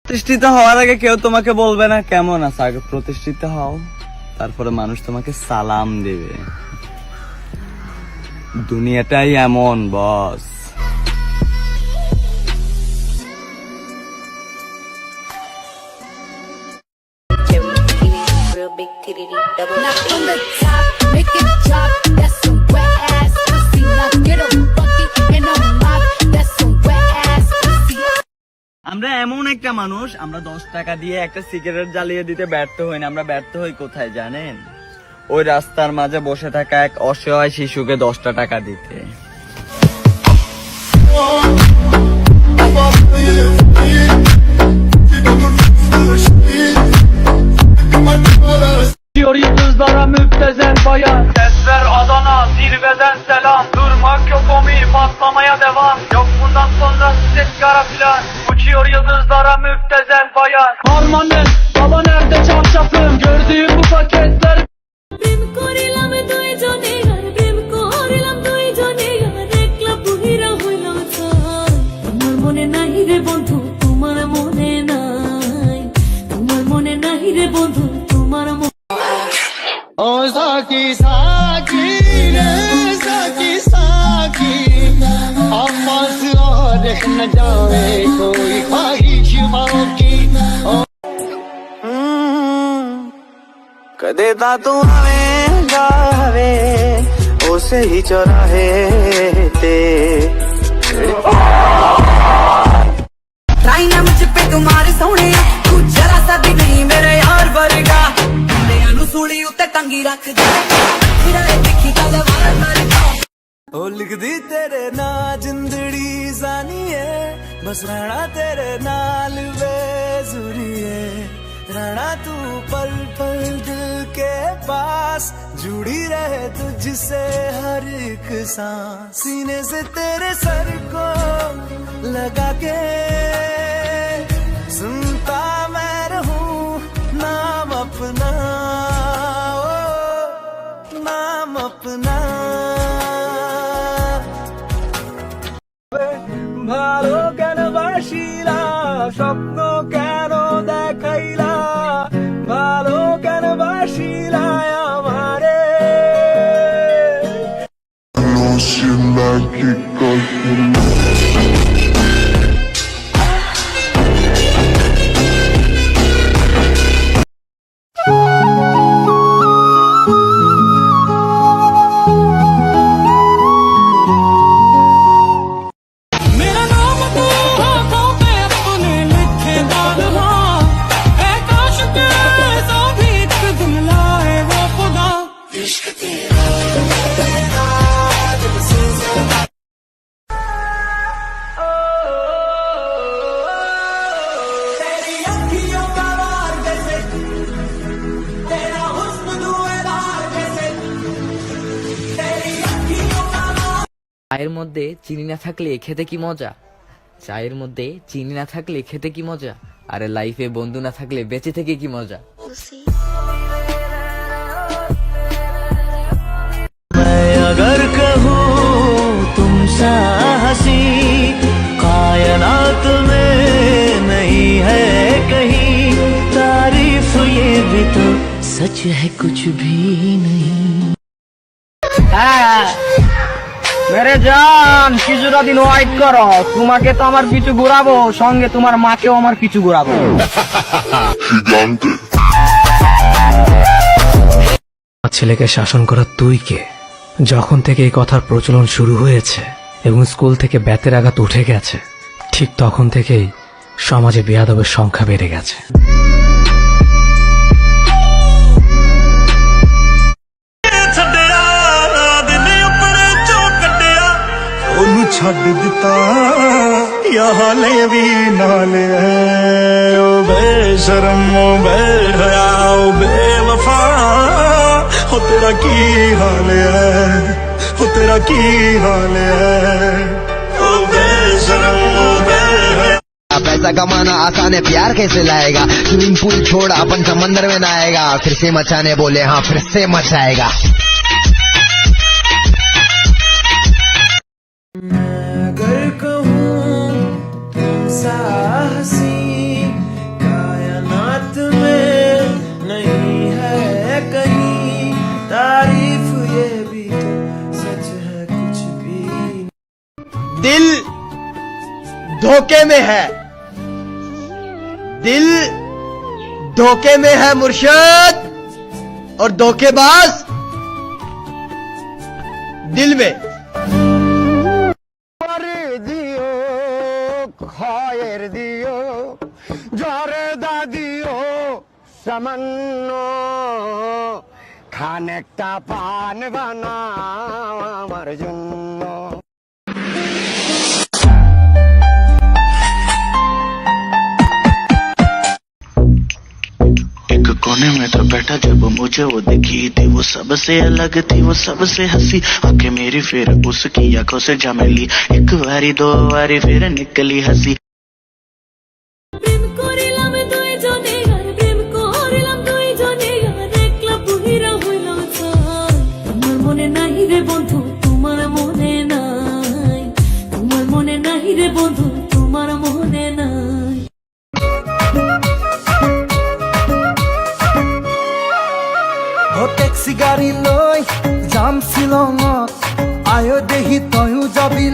প্রতিষ্ঠিত হওয়ার আগে কেউ তোমাকে বলবে না কেমন আছে, আগে প্রতিষ্ঠিত হও, তারপরে মানুষ তোমাকে সালাম দেবে। দুনিয়াটাই এমন বস। আমরা এমন একটা মানুষ, আমরা 10 টাকা দিয়ে একটা সিগারেট জ্বালিয়ে দিতে ব্যর্থ হই না। আমরা ব্যর্থ হই কোথায় জানেন? ওই রাস্তার মাঝে বসে থাকা এক অসহায় শিশুকে 10টা টাকা দিতে। Yıldızlara müptezen bayan, sesler Adana, zirveden selam. Durmak yok omi, patlamaya devam. Yok bundan sonra ses kara filan. Uçuyor yıldızlara müptezen bayan. Harmanın, baba nerede çarşafım? Gördüğüm bu paketler. প্রেম করিলাম দুইজনে আর প্রেম করিলাম দুইজনে আর একলা বুহিরা হইল ছাই। তোমার মনে নাই রে বন্ধু, তোমার মনে নাই, তোমার মনে নাই রে বন্ধু, তোমার মনে। ओ साकी साकी रे साकी साकी, आवाज़ और न जावे कोई ख्वाहिश की। कदे ता तू आवे जावे उसे ही चौराहे ते। ट्राई ना मुझ पे तुम्हारे सोने, तू जरा सा भी नहीं मेरे यार वर्गा। सूली उत्ते टंगी रख दे, दिखी तलवार वर्गा। ओ लिख दी तेरे ना जिंदड़ी जानिए, बस रहना तेरे नाल बेजुरिए। रहना तू पल पल दिल के पास, जुड़ी रहे तुझसे हर एक सांस। सीने से तेरे सर को लगा के सुनता मैं रहूं नाम अपना, ओ नाम अपना। ভালো কেন বাসিলা, স্বপ্ন কেন দেখাইলা, ভালো কেন বাসিলা আমারে। চায়ের মধ্যে চিনি না থাকলে খেতে কি মজা, চায়ের মধ্যে চিনি না থাকলে খেতে কি মজা, আরে লাইফে বন্ধু না থাকলে বেঁচে থেকে কি মজা। मैं अगर कहूँ तुम सा हंसी कायनात में नहीं है कहीं, तारीफ ये भी तो सच है कुछ भी नहीं। মেরে জান কিছুটা দিন ওয়াইট করো, তোমাকে তো আমার পিছু ঘুরাবো, সঙ্গে তোমার মাকেও আমার পিছু ঘুরাবো। ছেলেকে শাসন করা তুই কে? যখন থেকে এই কথার প্রচলন শুরু হয়েছে এবং স্কুল থেকে বেতের আঘাত উঠে গেছে, ঠিক তখন থেকেই সমাজে বেয়াদবের সংখ্যা বেড়ে গেছে। ਛੱਡ ਦਿੱਤਾ ਯਹਾਂ ਲੈ ਵੀ ਨਾਲ ਹੈ, ਓ ਬੇਸ਼ਰਮ ਓ ਬੇਹਯਾ ਓ ਬੇਵਫਾ, ਹੋ ਤੇਰਾ ਕੀ ਹਾਲ ਹੈ, ਹੋ ਤੇਰਾ ਕੀ ਹਾਲ ਹੈ, ਓ ਬੇਸ਼ਰਮ ਓ ਬੇਹਯਾ। पैसा कमाना आसान है, प्यार कैसे लाएगा? स्विमिंग पूल छोड़ अपन समंदर में नहाएगा, फिर से मचाने बोले हाँ फिर से मचाएगा। अगर कहूँ तुम सा हंसी धोखे में है दिल धोखे में है मुर्शिद और धोखेबाज दिल में दियो खैर दियो जरे दादियो सामाন্য খানেকটা পান বানাও আমার জন্য एक कोने में तो बैठा जब मुझे वो दिखी थी वो सबसे अलग थी वो सबसे हंसी आंखें मेरी फिर उसकी आंखों से जा मिली एक बारी दो बारी फिर निकली हंसी প্রেম করিলাম দুইজনে আর প্রেম করিলাম দুইজনে আর একলা বুহিরা হইলাম ছাই তোমার মনে নাই রে বন্ধু তোমার মনে নাই তোমার মনে নাই রে বন্ধু তোমার মনে নাই টেক্সি গাড়ী লৈ যাম শ্বিলঙত আয়ো দেহি তয়ো যাবি